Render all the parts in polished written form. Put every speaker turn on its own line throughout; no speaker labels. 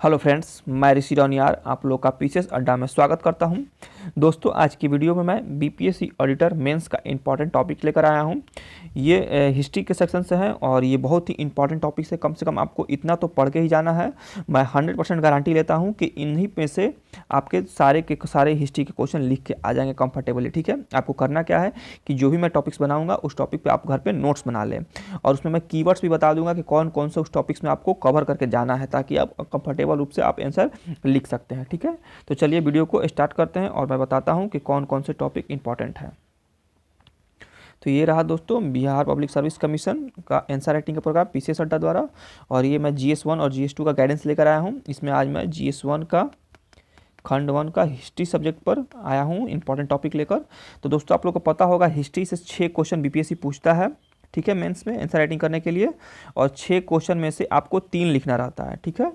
Hello friends, मैं ऋषि रौनियार आप लोग का पीसीएस अड्डा में स्वागत करता हूं। दोस्तों, आज की वीडियो में मैं बीपीएससी ऑडिटर मेंस का इंपॉर्टेंट टॉपिक लेकर आया हूं। ये हिस्ट्री के सेक्शन से है और ये बहुत ही इंपॉर्टेंट टॉपिक से कम आपको इतना तो पढ़ के ही जाना है। मैं 100% गारंटी लेता हूं कि इन्हीं में से आपके सारे के सारे हिस्ट्री के क्वेश्चन लिख के आ जाएंगे कंफर्टेबली। ठीक है, आपको करना क्या है कि जो भी मैं टॉपिक्स बनाऊँगा उस टॉपिक पर आप घर पर नोट्स बना लें और उसमें मैं कीवर्ड्स भी बता दूंगा कि कौन कौन से उस टॉपिक्स में आपको कवर करके जाना है, ताकि आप कंफर्टेबल रूप से आप आंसर लिख सकते हैं। ठीक है, तो चलिए वीडियो को स्टार्ट करते हैं और मैं बताता हूं कि कौन कौन से टॉपिक इंपॉर्टेंट हैं। तो ये रहा दोस्तों बिहार पब्लिक सर्विस कमीशन का आंसर राइटिंग का प्रोग्राम पीसीएस अड्डा द्वारा, और ये मैं GS1 और GS2 का गाइडेंस लेकर आया हूं। इसमें आज मैं GS1 का खंड 1 का हिस्ट्री सब्जेक्ट पर आया हूं इंपॉर्टेंट टॉपिक लेकर। तो दोस्तों, आप लोग को पता होगा हिस्ट्री से 6 क्वेश्चन बीपीएससी पूछता है। ठीक है, मेंस में आंसर राइटिंग करने के लिए, और 6 क्वेश्चन में से आपको 3 लिखना रहता है। ठीक है,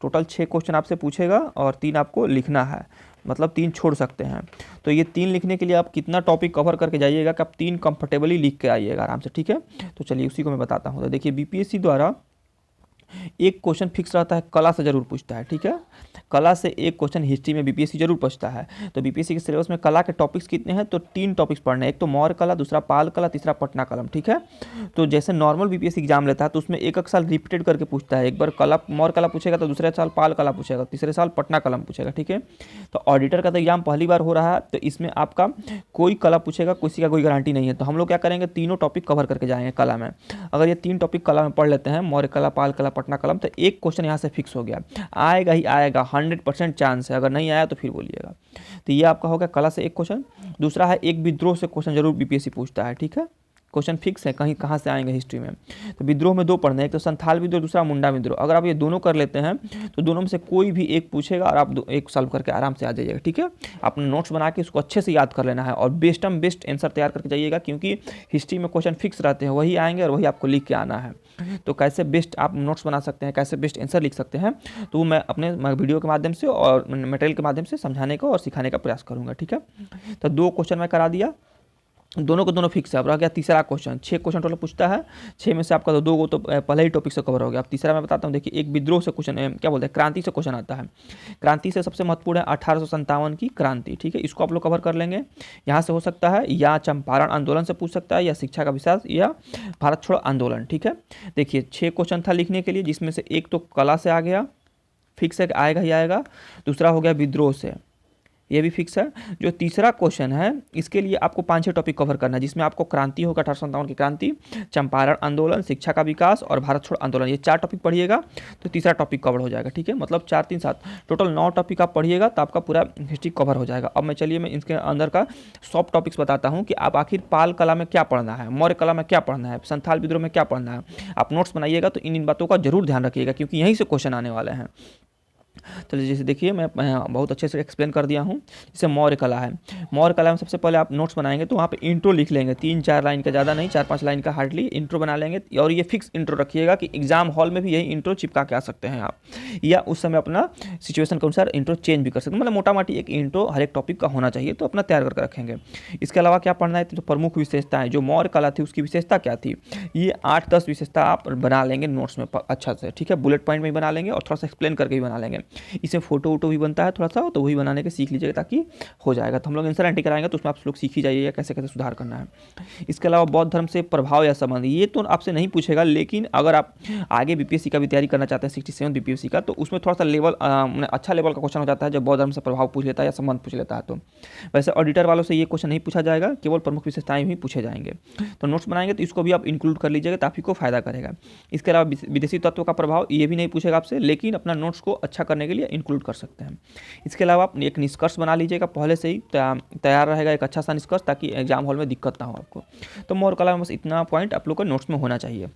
टोटल 6 क्वेश्चन आपसे पूछेगा और 3 आपको लिखना है, मतलब 3 छोड़ सकते हैं। तो ये 3 लिखने के लिए आप कितना टॉपिक कवर करके जाइएगा कि आप 3 कंफर्टेबली लिख के आइएगा आराम से। ठीक है, तो चलिए उसी को मैं बताता हूँ। तो देखिए, बीपीएससी द्वारा एक क्वेश्चन फिक्स रहता है, कला से जरूर पूछता है। ठीक है, कला से एक क्वेश्चन हिस्ट्री में बीपीएससी जरूर पूछता है। तो बीपीएससी के सिलेबस में कला के टॉपिक्स कितने हैं? तो 3 टॉपिक्स पढ़ने हैं, एक तो मौर्य कला, दूसरा पाल कला, तीसरा पटना कलम। ठीक है, तो जैसे नॉर्मल बीपीएससी एग्जाम लेता है तो उसमें एक साल रिपीटेड करके पूछता है। एक बार कला मौर्य कला पूछेगा तो दूसरे साल पाल कला पूछेगा, तीसरे साल पटना कलम पूछेगा। ठीक है, तो ऑडिटर का तो एग्जाम पहली बार हो रहा है, तो इसमें आपका कोई कला पूछेगा, किसी का कोई गारंटी नहीं है। तो हम लोग क्या करेंगे, तीनों टॉपिक कवर करके जाएंगे कला में। अगर ये 3 टॉपिक कला में पढ़ लेते हैं, मौर्य कला, पाल कला, पटना कलम, तो एक क्वेश्चन यहाँ से फिक्स हो गया, आएगा ही आएगा, 100% चांस है। अगर नहीं आया तो फिर बोलिएगा। तो ये आपका हो गया कला से एक क्वेश्चन। दूसरा है एक विद्रोह से क्वेश्चन जरूर बीपीएससी पूछता है। ठीक है, क्वेश्चन फिक्स है, कहीं कहाँ से आएंगे हिस्ट्री में। तो विद्रोह में 2 पढ़ने, एक तो संथाल विद्रोह, दूसरा मुंडा विद्रोह। अगर आप ये दोनों कर लेते हैं तो दोनों में से कोई भी एक पूछेगा और आप एक सॉल्व करके आराम से आ जाइएगा। ठीक है, अपने नोट्स बना के उसको अच्छे से याद कर लेना है और बेस्ट आंसर तैयार करके जाइएगा, क्योंकि हिस्ट्री में क्वेश्चन फिक्स रहते हैं, वही आएंगे और वही आपको लिख के आना है। तो कैसे बेस्ट आप नोट्स बना सकते हैं, कैसे बेस्ट आंसर लिख सकते हैं, तो मैं अपने वीडियो के माध्यम से और मटेरियल के माध्यम से समझाने का और सिखाने का प्रयास करूँगा। ठीक है, तो 2 क्वेश्चन मैं करा दिया, दोनों को दोनों फिक्स है। अब रह गया तीसरा क्वेश्चन। 6 क्वेश्चन टोटल पूछता है, 6 में से आपका तो 2 को तो पहले ही टॉपिक से कवर हो गया। अब तीसरा मैं बताता हूँ। देखिए, एक विद्रोह से क्वेश्चन, क्या बोलते हैं, क्रांति से क्वेश्चन आता है। क्रांति से सबसे महत्वपूर्ण है 1857 की क्रांति। ठीक है, इसको आप लोग कवर कर लेंगे। यहाँ से हो सकता है या चंपारण आंदोलन से पूछ सकता है, या शिक्षा का विकास, या भारत छोड़ो आंदोलन। ठीक है, देखिए 6 क्वेश्चन था लिखने के लिए, जिसमें से एक तो कला से आ गया, फिक्स है, आएगा ही आएगा। दूसरा हो गया विद्रोह से, ये भी फिक्स है। जो तीसरा क्वेश्चन है, इसके लिए आपको 5-6 टॉपिक कवर करना है, जिसमें आपको क्रांति होगा, 1857 की क्रांति, चंपारण आंदोलन, शिक्षा का विकास और भारत छोड़ो आंदोलन। ये 4 टॉपिक पढ़िएगा तो तीसरा टॉपिक कवर हो जाएगा। ठीक है, मतलब 4, 3, 7 टोटल 9 टॉपिक आप पढ़िएगा तो आपका पूरा हिस्ट्री कवर हो जाएगा। अब मैं इसके अंदर का सब टॉपिक्स बताता हूँ कि आप आखिर पाल कला में क्या पढ़ना है, मौर्य कला में क्या पढ़ना है, संथाल विद्रोह में क्या पढ़ना है। आप नोट्स बनाइएगा तो इन बातों का जरूर ध्यान रखिएगा, क्योंकि यहीं से क्वेश्चन आने वाले हैं। चलिए, जैसे देखिए मैं बहुत अच्छे से एक्सप्लेन कर दिया हूँ। जैसे मौर्य कला है, मौर्य कला में सबसे पहले आप नोट्स बनाएंगे तो वहाँ पे इंट्रो लिख लेंगे, 3-4 लाइन का, ज़्यादा नहीं, 4-5 लाइन का हार्डली इंट्रो बना लेंगे। और ये फिक्स इंट्रो रखिएगा कि एग्जाम हॉल में भी यही इंट्रो चिपका के आ सकते हैं आप, या उस समय अपना सिचुएशन के अनुसार इंट्रो चेंज भी कर सकते हैं। मतलब मोटा मोटी एक इंट्रो हर एक टॉपिक का होना चाहिए, तो अपना तैयार करके रखेंगे। इसके अलावा क्या पढ़ना है, तो प्रमुख विशेषताएं, जो मौर्य कला थी उसकी विशेषता क्या थी, ये 8-10 विशेषता आप बना लेंगे नोट्स में अच्छा से। ठीक है, बुलेट पॉइंट में भी बना लेंगे और थोड़ा सा एक्सप्लेन करके भी बना लेंगे। इसे फोटो वोटो भी बनता है थोड़ा सा, तो वही बनाने के सीख लीजिएगा ताकि हो जाएगा। तो हम लोग आंसर एंट्री कराएंगे तो उसमें आप लोग सीख ही जाइएगा कैसे कैसे सुधार करना है। इसके अलावा बौद्ध धर्म से प्रभाव या संबंध, ये तो आपसे नहीं पूछेगा, लेकिन अगर आप आगे बीपीएससी का भी तैयारी करना चाहते हैं 67 बीपीएससी का, तो उसमें थोड़ा सा लेवल अच्छा लेवल का क्वेश्चन हो जाता है जब बौद्ध धर्म से प्रभाव पूछ लेता है या संबंध पूछ लेता है। तो वैसे ऑडिटर वालों से ये क्वेश्चन नहीं पूछा जाएगा, केवल प्रमुख विशेषताएं ही पूछे जाएंगे। तो नोट्स बनाएंगे तो इसको भी आप इंक्लूड कर लीजिएगा, तो आपको फायदा करेगा। इसके अलावा विदेशी तत्वों का प्रभाव, ये भी नहीं पूछेगा आपसे, लेकिन अपना नोट्स को अच्छा करने के लिए इंक्लूड कर सकते हैं। इसके अलावा आप एक निष्कर्ष बना लीजिएगा, पहले से ही तैयार रहेगा एक अच्छा सा निष्कर्ष, ताकि एग्जाम हॉल में दिक्कत ना हो आपको। तो मौर्य कला में बस इतना पॉइंट आप लोग को नोट्स में होना चाहिए।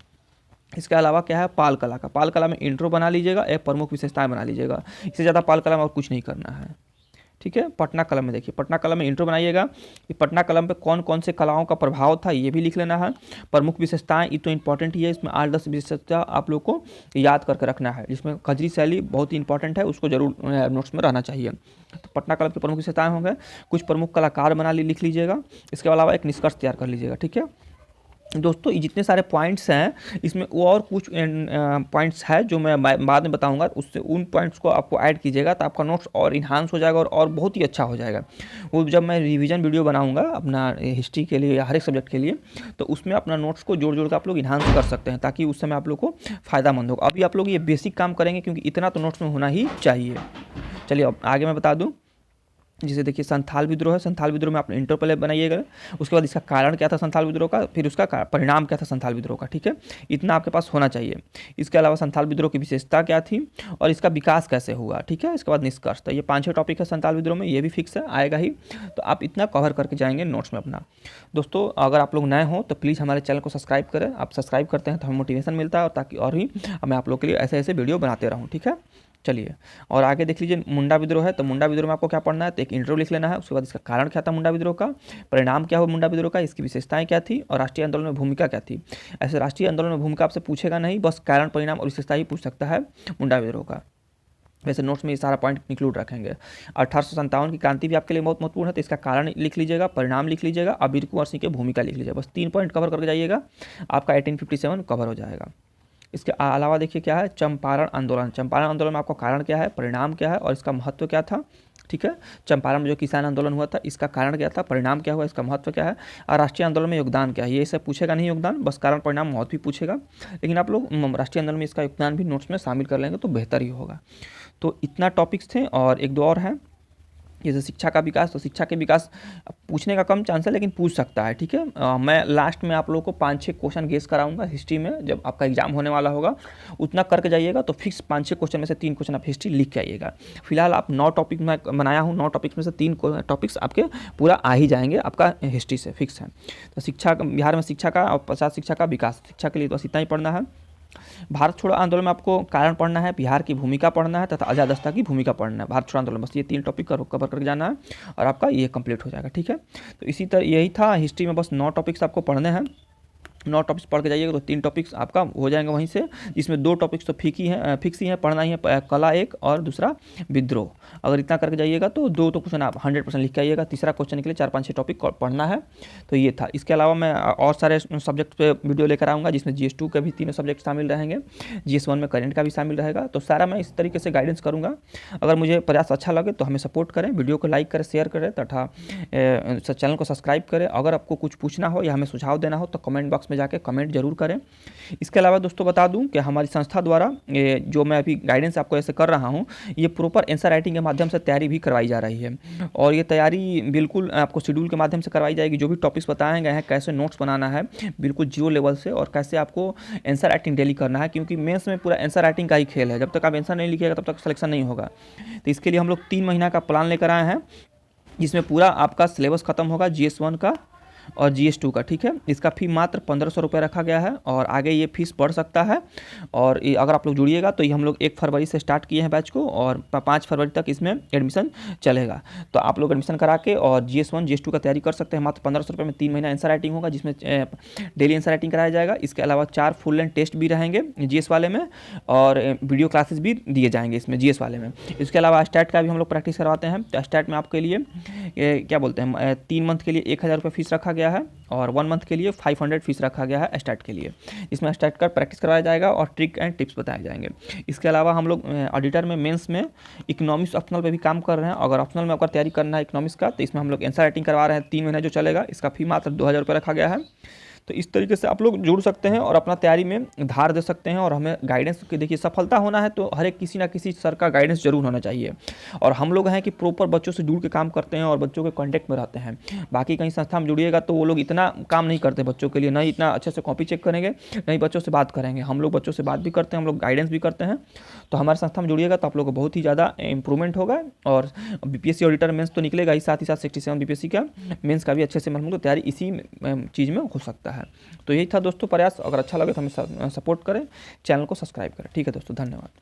इसके अलावा क्या है, पाल कला का, पाल कला में इंट्रो बना लीजिएगा, एक प्रमुख विशेषताएं बना लीजिएगा। इससे ज़्यादा पाल कला में और कुछ नहीं करना है। ठीक है, पटना कलम में देखिए, पटना कलम में इंट्रो बनाइएगा कि पटना कलम पे कौन कौन से कलाओं का प्रभाव था, ये भी लिख लेना है। प्रमुख विशेषताएं, ये तो इंपॉर्टेंट ही है, इसमें 8-10 विशेषता आप लोग को याद करके रखना है। जिसमें खजरी शैली बहुत ही इंपॉर्टेंट है, उसको जरूर नोट्स में रहना चाहिए। तो पटना कलम की प्रमुख विशेषताएं होंगे, कुछ प्रमुख कलाकार लिख लीजिएगा। इसके अलावा एक निष्कर्ष तैयार कर लीजिएगा। ठीक है, दोस्तों ये जितने सारे पॉइंट्स हैं इसमें वो और कुछ पॉइंट्स है जो मैं बाद में बताऊंगा, उससे उन पॉइंट्स को आपको ऐड कीजिएगा तो आपका नोट्स और इन्हांस हो जाएगा और बहुत ही अच्छा हो जाएगा। वो जब मैं रिवीजन वीडियो बनाऊंगा अपना हिस्ट्री के लिए या हर एक सब्जेक्ट के लिए, तो उसमें अपना नोट्स को जोड़ जोड़ कर आप लोग इन्हांस कर सकते हैं, ताकि उस समय आप लोग को फ़ायदामंद होगा। अभी आप लोग ये बेसिक काम करेंगे क्योंकि इतना तो नोट्स में होना ही चाहिए। चलिए अब आगे मैं बता दूँ। जैसे देखिए संथाल विद्रोह है, संथाल विद्रोह में आपने इंटर पहले बनाइएगा, उसके बाद इसका कारण क्या था संथाल विद्रोह का, फिर उसका परिणाम क्या था संथाल विद्रोह का, ठीक है, इतना आपके पास होना चाहिए। इसके अलावा संथाल विद्रोह की विशेषता क्या थी और इसका विकास कैसे हुआ, ठीक है, इसके बाद निष्कर्ष। तो ये 5-6 टॉपिक है संथाल विद्रोह में, ये भी फिक्स है, आएगा ही, तो आप इतना कवर करके जाएंगे नोट्स में अपना। दोस्तों अगर आप लोग नए हो तो प्लीज़ हमारे चैनल को सब्सक्राइब करें, आप सब्सक्राइब करते हैं तो हमें मोटिवेशन मिलता है, और ताकि और भी मैं आप लोग के लिए ऐसे ऐसे वीडियो बनाते रहूँ, ठीक है। चलिए और आगे देख लीजिए, मुंडा विद्रोह है, तो मुंडा विद्रोह में आपको क्या पढ़ना है, तो एक इंट्रो लिख लेना है, उसके बाद इसका कारण क्या था मुंडा विद्रोह का, परिणाम क्या हुआ मुंडा विद्रोह का, इसकी विशेषताएं क्या थी और राष्ट्रीय आंदोलन में भूमिका क्या थी। ऐसे राष्ट्रीय आंदोलन में भूमिका आपसे पूछेगा नहीं, बस कारण परिणाम और विशेषता ही पूछ सकता है मुंडा विद्रोह का। वैसे नोट्स में ये सारा पॉइंट इंक्लूड रखेंगे। 1857 की क्रांति भी आपके लिए बहुत महत्वपूर्ण है, तो इसका कारण लिख लीजिएगा, परिणाम लिख लीजिएगा, और वीर कुंवर सिंह की भूमिका लिख लीजिएगा। बस 3 पॉइंट कवर करके जाइएगा, आपका 1857 कवर हो जाएगा। इसके अलावा देखिए क्या है, चंपारण आंदोलन। चंपारण आंदोलन में आपका कारण क्या है, परिणाम क्या है और इसका महत्व क्या था, ठीक है। चंपारण में जो किसान आंदोलन हुआ था, इसका कारण क्या था, परिणाम क्या हुआ, इसका महत्व क्या है, और राष्ट्रीय आंदोलन में योगदान क्या है। ये सब पूछेगा नहीं योगदान, बस कारण परिणाम महत्व भी पूछेगा, लेकिन आप लोग राष्ट्रीय आंदोलन में इसका योगदान भी नोट्स में शामिल कर लेंगे तो बेहतर ही होगा। तो इतना टॉपिक्स थे, और 1-2 और हैं, जैसे शिक्षा का विकास। तो शिक्षा के विकास पूछने का कम चांस है, लेकिन पूछ सकता है, ठीक है। मैं लास्ट में आप लोगों को 5-6 क्वेश्चन गेस कराऊंगा हिस्ट्री में, जब आपका एग्जाम होने वाला होगा उतना करके जाइएगा, तो फिक्स 5-6 क्वेश्चन में से 3 क्वेश्चन आप हिस्ट्री लिख के आइएगा। फिलहाल आप 9 टॉपिक मैं बनाया हूँ, 9 टॉपिक्स में से 3 टॉपिक्स आपके पूरा आ ही जाएंगे आपका हिस्ट्री से, फिक्स है। तो शिक्षा, बिहार में शिक्षा का और 50 शिक्षा का विकास, शिक्षा के लिए बस इतना ही पढ़ना है। भारत छोड़ो आंदोलन में आपको कारण पढ़ना है, बिहार की भूमिका पढ़ना है तथा अजादस्ता की भूमिका पढ़ना है। भारत छोड़ो आंदोलन, बस ये 3 टॉपिक कवर करके जाना है और आपका ये कंप्लीट हो जाएगा, ठीक है। तो इसी तरह यही था हिस्ट्री में, बस 9 टॉपिक्स आपको पढ़ने हैं। 9 टॉपिक्स पढ़ के जाइएगा तो 3 टॉपिक्स आपका हो जाएंगे वहीं से, जिसमें 2 टॉपिक्स तो फिक्स ही है, पढ़ना ही है, कला एक और दूसरा विद्रोह। अगर इतना करके जाइएगा तो 2 तो क्वेश्चन आप 100% लिख के आइएगा, तीसरा क्वेश्चन के लिए 4-5-6 टॉपिक पढ़ना है। तो ये था। इसके अलावा मैं और सारे सब्जेक्ट पे वीडियो लेकर आऊँगा, जिसमें GS2 के भी 3 सब्जेक्ट शामिल रहेंगे, GS1 में करेंट का भी शामिल रहेगा। तो सारा मैं इस तरीके से गाइडेंस करूँगा। अगर मुझे प्रयास अच्छा लगे तो हमें सपोर्ट करें, वीडियो को लाइक करें, शेयर करें तथा चैनल को सब्सक्राइब करें। अगर आपको कुछ पूछना हो या हमें सुझाव देना हो तो कमेंट बॉक्स में जाकर कमेंट जरूर करें। इसके अलावा दोस्तों बता दूं कि हमारी संस्था द्वारा जो मैं अभी गाइडेंस आपको ऐसे कर रहा हूं, ये प्रॉपर आंसर राइटिंग के माध्यम से तैयारी भी करवाई जा रही है, और ये तैयारी बिल्कुल आपको शेड्यूल के माध्यम से करवाई जाएगी। जो भी टॉपिक्स बताए गए हैं, कैसे नोट्स बनाना है बिल्कुल 0 लेवल से, और कैसे आपको आंसर राइटिंग डेली करना है, क्योंकि मेंस में पूरा आंसर राइटिंग का ही खेल है। जब तक आप आंसर नहीं लिखिएगा तब तक सिलेक्शन नहीं होगा। तो इसके लिए हम लोग 3 महीना का प्लान लेकर आए हैं, जिसमें पूरा आपका सिलेबस खत्म होगा GS1 का और GS2 का, ठीक है। इसका फ़ी मात्र 1500 रुपये रखा गया है, और आगे ये फीस बढ़ सकता है। और अगर आप लोग जुड़िएगा तो ये हम लोग 1 फरवरी से स्टार्ट किए हैं बैच को, और 5 फरवरी तक इसमें एडमिशन चलेगा। तो आप लोग एडमिशन करा के और GS1 GS2 का तैयारी कर सकते हैं। मात्र 1500 रुपये में 3 महीना आंसर राइटिंग होगा, जिसमें डेली आंसर राइटिंग कराया जाएगा। इसके अलावा 4 फुल लेंथ टेस्ट भी रहेंगे GS वाले में, और वीडियो क्लासेस भी दिए जाएंगे इसमें GS वाले में। इसके अलावा स्टैट का भी हम लोग प्रैक्टिस करवाते हैं। तो स्टैट में आपके लिए क्या बोलते हैं, 3 मंथ के लिए 1000 रुपये फीस रखा गया है, और 1 मंथ के लिए 500 फीस रखा गया है स्टार्ट के लिए। इसमें स्टार्ट कर प्रैक्टिस करवाया जाएगा और ट्रिक एंड टिप्स बताए जाएंगे। इसके अलावा हम लोग ऑडिटर में मेंस में इकोनॉमिक्स ऑप्शनल पे भी काम कर रहे हैं। अगर ऑप्शनल में अगर तैयारी करना है इकोनॉमिक्स का, तो इसमें हम लोग आंसर राइटिंग करवा रहे हैं 3 महीने जो चलेगा। इसका फी मात्र 2000 रुपये रखा गया है। तो इस तरीके से आप लोग जुड़ सकते हैं और अपना तैयारी में धार दे सकते हैं। और हमें गाइडेंस की, देखिए सफलता होना है तो हर एक किसी ना किसी सर का गाइडेंस जरूर होना चाहिए। और हम लोग हैं कि प्रॉपर बच्चों से जुड़ के काम करते हैं और बच्चों के कॉन्टैक्ट में रहते हैं। बाकी कहीं संस्था में जुड़िएगा तो वो लोग इतना काम नहीं करते बच्चों के लिए, नहीं इतना अच्छे से कॉपी चेक करेंगे, नहीं बच्चों से बात करेंगे। हम लोग बच्चों से बात भी करते हैं, हम लोग गाइडेंस भी करते हैं। तो हमारे संस्था में जुड़िएगा तो आप लोग को बहुत ही ज़्यादा इंप्रूवमेंट होगा। और BPSC ऑडिटर मेंस तो निकलेगा ही, साथ ही साथ 67 BPSC का मेंस का भी अच्छे से हम लोग तैयारी इसी चीज़ में हो सकता है। तो यही था दोस्तों प्रयास। अगर अच्छा लगे तो हमें सपोर्ट करें, चैनल को सब्सक्राइब करें। ठीक है दोस्तों, धन्यवाद।